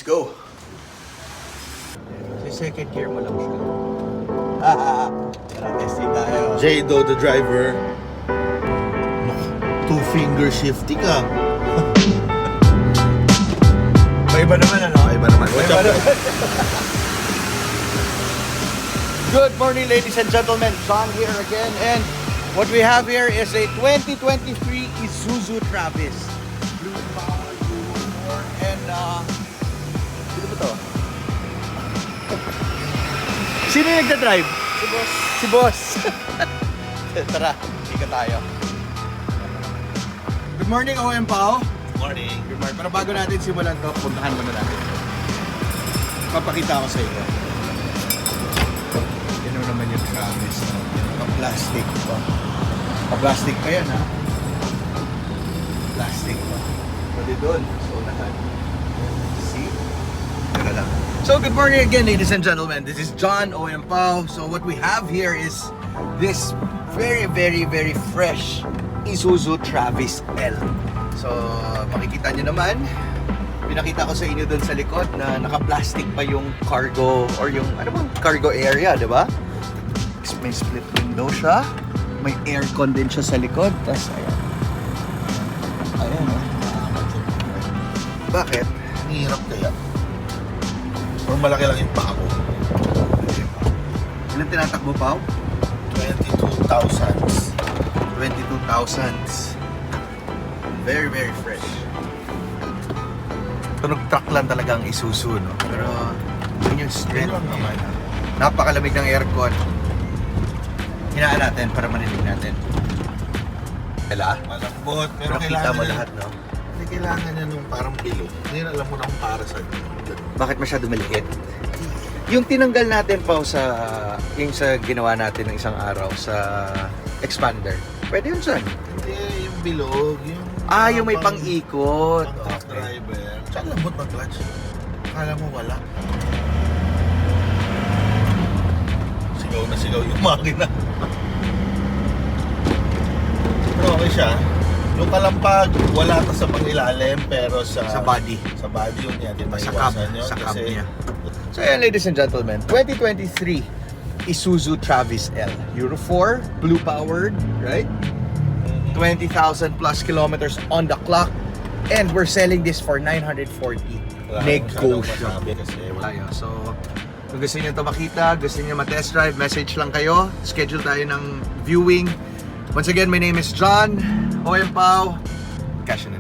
Let's go! Sa second gear mo lang siya. Tara, testing tayo. Jado, the driver. Two-finger shifty ka. Iba naman ano? Iba naman. Watch Iba out. naman. Good morning, ladies and gentlemen. John here again, and what we have here is a 2023 Isuzu Travis. Blue Power Euro 4, and sino ba to? Sino yung nagda-drive? Si Boss. Si Boss. Tara, ika tayo. Good morning, OM Pao. Morning. Good morning. Pero bago natin simulan to, puntahan muna natin. Papakita ko sa iyo. Yan naman yung Travis. Naka-plastic pa. Naka-plastic pa yan, ha? Plastic pa. Pwede doon. So, unahan. See? Tara lang. So, good morning again, ladies and gentlemen. This is John OM Pao. So, what we have here is this very, very, very fresh Isuzu Travis L. So, makikita nyo naman, pinakita ko sa inyo dun sa likod na naka-plastic pa yung cargo or yung, ano bang cargo area, di ba? May split window siya, may aircon din siya sa likod, tas ayan. Ayan, eh. Bakit? Ang hirap kaya. Or malaki lang yung paa ko. Ilan tinatakbo pa? 22,000s. 22,000s. Very, very fresh. Tunog truck lang talaga ang Isuzu, no? Pero, yun yung strength. Yun lang naman. Napakalamig ng aircon. Hinaan natin para manilig natin. Kala? Malambot. Pero kita mo lahat, no? Hindi kailangan niya nung parang bilog. Hindi na alam mo na kung para saan. Bakit masyado maliit? Yung tinanggal natin pa sa yung sa ginawa natin ng isang araw sa expander. Pwede yun saan? Hindi, yung bilog. Yung Yung may pang-ikot. pang driver. Tsaka lambot ng clutch. Akala mo wala. Sigaw na sigaw yung makina. Pero okay siya. Yung kalampag, wala ka sa pangilalim, pero sa Body. sa body yun yan. Di Sa cab. maiwasan yun. Sa cab Kasi niya. So ayan, ladies and gentlemen, 2023 Isuzu Travis L. Euro 4, blue powered, right? 20,000 plus kilometers on the clock, and we're selling this for 940. wala Negotiable. masabi kasi wala. Tayo. So, kung gusto niyo ito makita, gusto niyo ma-test drive, message lang kayo. Schedule tayo ng viewing. Once again, my name is John OM Pao. Cash in